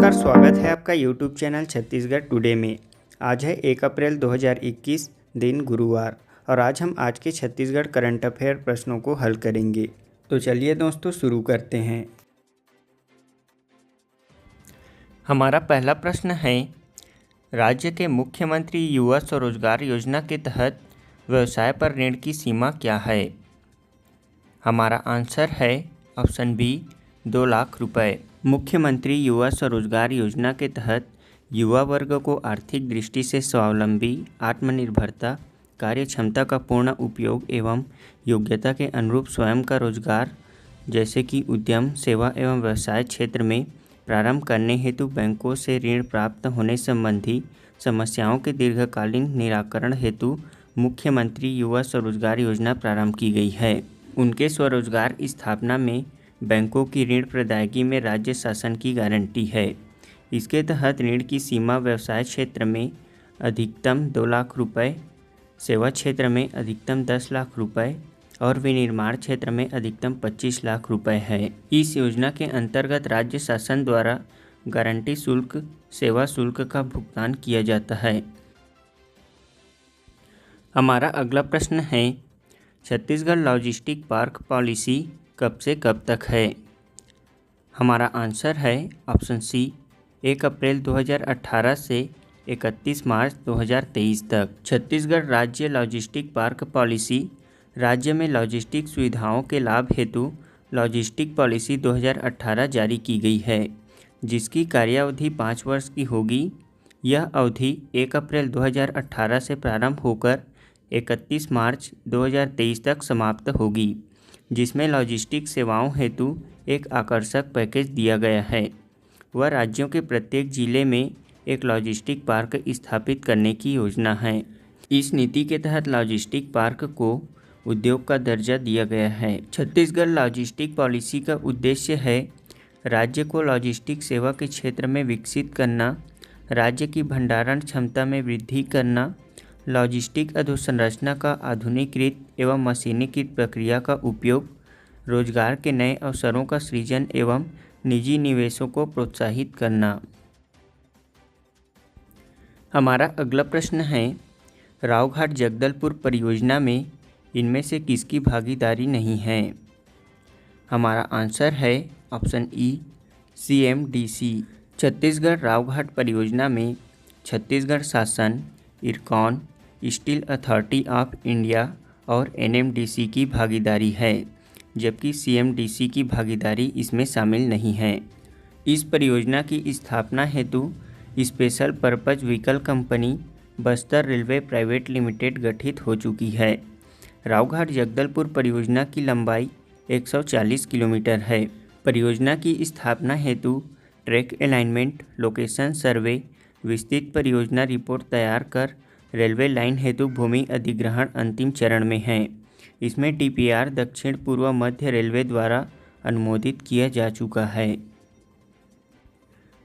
नमस्कार, स्वागत है आपका YouTube चैनल छत्तीसगढ़ टुडे में। आज है 1 अप्रैल 2021 दिन गुरुवार और आज के छत्तीसगढ़ करंट अफेयर प्रश्नों को हल करेंगे। तो चलिए दोस्तों शुरू करते हैं। हमारा पहला प्रश्न है, राज्य के मुख्यमंत्री युवा स्वरोजगार योजना के तहत व्यवसाय पर ऋण की सीमा क्या है? हमारा आंसर है ऑप्शन बी 2 लाख रुपए। मुख्यमंत्री युवा स्वरोजगार योजना के तहत युवा वर्ग को आर्थिक दृष्टि से स्वावलंबी, आत्मनिर्भरता, कार्य क्षमता का पूर्ण उपयोग एवं योग्यता के अनुरूप स्वयं का रोजगार जैसे कि उद्यम, सेवा एवं व्यवसाय क्षेत्र में प्रारंभ करने हेतु बैंकों से ऋण प्राप्त होने संबंधी समस्याओं के दीर्घकालीन निराकरण हेतु मुख्यमंत्री युवा स्वरोजगार योजना प्रारंभ की गई है। उनके स्वरोजगार स्थापना में बैंकों की ऋण प्रदायगी में राज्य शासन की गारंटी है। इसके तहत ऋण की सीमा व्यवसाय क्षेत्र में अधिकतम 2 लाख रुपए, सेवा क्षेत्र में अधिकतम 10 लाख रुपए और विनिर्माण क्षेत्र में अधिकतम 25 लाख रुपए है। इस योजना के अंतर्गत राज्य शासन द्वारा गारंटी शुल्क, सेवा शुल्क का भुगतान किया जाता है। हमारा अगला प्रश्न है, छत्तीसगढ़ लॉजिस्टिक पार्क पॉलिसी कब से कब तक है? हमारा आंसर है ऑप्शन सी 1 अप्रैल 2018 से 31 मार्च 2023 तक। छत्तीसगढ़ राज्य लॉजिस्टिक पार्क पॉलिसी राज्य में लॉजिस्टिक सुविधाओं के लाभ हेतु लॉजिस्टिक पॉलिसी 2018 जारी की गई है, जिसकी कार्यावधि 5 वर्ष की होगी। यह अवधि 1 अप्रैल 2018 से प्रारंभ होकर 31 मार्च 2023 तक समाप्त होगी, जिसमें लॉजिस्टिक सेवाओं हेतु एक आकर्षक पैकेज दिया गया है। वह राज्यों के प्रत्येक जिले में एक लॉजिस्टिक पार्क स्थापित करने की योजना है। इस नीति के तहत लॉजिस्टिक पार्क को उद्योग का दर्जा दिया गया है। छत्तीसगढ़ लॉजिस्टिक पॉलिसी का उद्देश्य है राज्य को लॉजिस्टिक सेवा के क्षेत्र में विकसित करना, राज्य की भंडारण क्षमता में वृद्धि करना, लॉजिस्टिक अधोसंरचना का आधुनिकीकृत एवं मशीनीकृत प्रक्रिया का उपयोग, रोजगार के नए अवसरों का सृजन एवं निजी निवेशों को प्रोत्साहित करना। हमारा अगला प्रश्न है, रावघाट जगदलपुर परियोजना में इनमें से किसकी भागीदारी नहीं है? हमारा आंसर है option E CMDC। Chhattisgarh Raoghat परियोजना में छत्तीसगढ़ शासन, Ircon, steel authority of India और NMDC की भागीदारी है, जबकि CMDC की भागीदारी इसमें शामिल नहीं है। इस परियोजना की स्थापना हेतु special purpose vehicle company Bastar railway private limited गठित हो चुकी है। रावघाट जगदलपुर परियोजना की लंबाई 140 किलोमीटर है। परियोजना की स्थापना हेतु ट्रैक अलाइनमेंट, लोकेशन सर्वे, विस्तृत परियोजना रिपोर्ट तैयार कर रेलवे लाइन हेतु भूमि अधिग्रहण अंतिम चरण में है। इसमें DPR दक्षिण पूर्व मध्य रेलवे द्वारा अनुमोदित किया जा चुका है।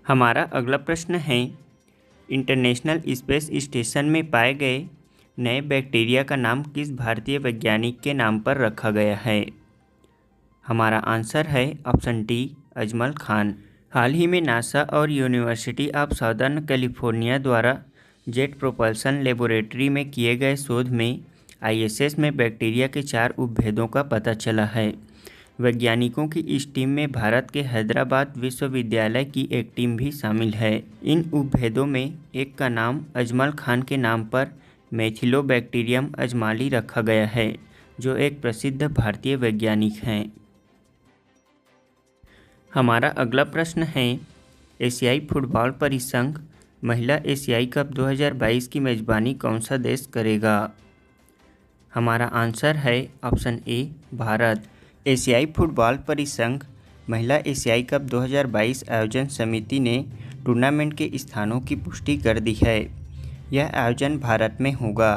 हमारा अगला प्रश्न है, इंटरनेशनल स्पेस स्टेशन में पाए गए नए बैक्टीरिया का नाम किस भारतीय वैज्ञानिक के नाम पर रखा गया है? हमारा आंसर है ऑप्शन डी अजमल खान। हाल ही में नासा और यूनिवर्सिटी ऑफ साउदर्न कैलिफोर्निया द्वारा जेट प्रोपल्सन लेबोरेटरी में किए गए शोध में ISS में बैक्टीरिया के 4 उपभेदों का पता चला है। वैज्ञानिकों की इस टीम में भारत के हैदराबाद विश्वविद्यालय की एक टीम भी शामिल है। इन उपभेदों में एक का नाम अजमल खान के नाम पर मैथिलोबैक्टीरियम अजमाली रखा गया है, जो एक प्रसिद्ध भारतीय वैज्ञानिक हैं। हमारा अगला प्रश्न है, एशियाई फुटबॉल परिसंघ महिला एशियाई कप 2022 की मेजबानी कौन सा देश करेगा? हमारा आंसर है ऑप्शन ए भारत। एशियाई फुटबॉल परिसंघ महिला एशियाई कप 2022 आयोजन समिति ने टूर्नामेंट के स्थानों की पुष्टि कर दी है। यह आयोजन भारत में होगा।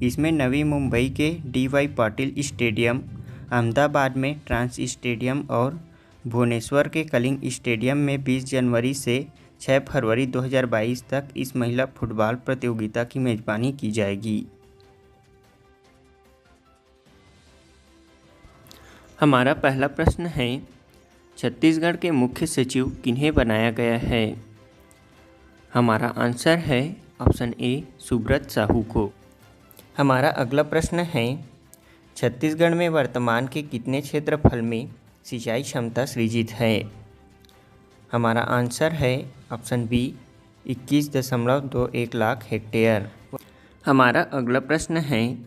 इसमें नवी मुंबई के DY पाटिल स्टेडियम, अहमदाबाद में ट्रांस स्टेडियम और भुवनेश्वर के कलिंग स्टेडियम में 20 जनवरी से 6 फरवरी 2022 तक इस महिला फुटबॉल प्रतियोगिता की मेजबानी की जाएगी। हमारा पहला प्रश्न है, छत्तीसगढ़ के मुख्य सचिव किन्हें बनाया गया है? हमारा आंसर है ऑप्शन ए सुब्रत साहू को। हमारा अगला प्रश्न है, छत्तीसगढ़ में वर्तमान के कितने क्षेत्रफल में सिंचाई क्षमता सृजित है? हमारा आंसर है ऑप्शन बी 21.21 लाख हेक्टेयर। हमारा अगला प्रश्न है,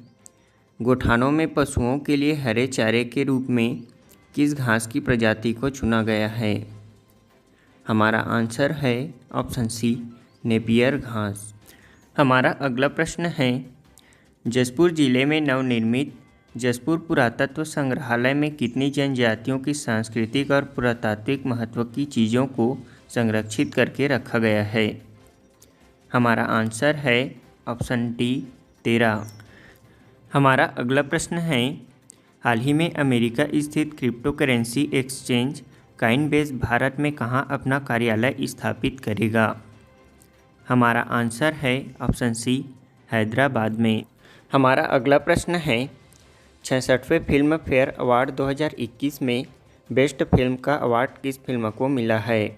गोठानों में पशुओं के लिए हरे चारे के रूप में किस घास की प्रजाति को चुना गया है? हमारा आंसर है ऑप्शन सी नेपियर घास। हमारा अगला प्रश्न है, जशपुर जिले में नवनिर्मित जशपुर पुरातत्व संग्रहालय में कितनी जनजातियों की सांस्कृतिक और पुरातात्विक महत्व की चीज़ों को संरक्षित करके रखा गया है? हमारा आंसर है ऑप्शन डी 13। हमारा अगला प्रश्न है, हाल ही में अमेरिका स्थित क्रिप्टो करेंसी एक्सचेंज काइनबेस भारत में कहां अपना कार्यालय स्थापित करेगा? हमारा आंसर है ऑप्शन सी हैदराबाद में। हमारा अगला प्रश्न है, 66वें फिल्म फेयर अवार्ड 2021 में बेस्ट फिल्म का अवार्ड किस फिल्म को मिला है?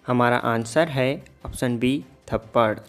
हमारा आंसर है ऑप्शन बी थप्पड़।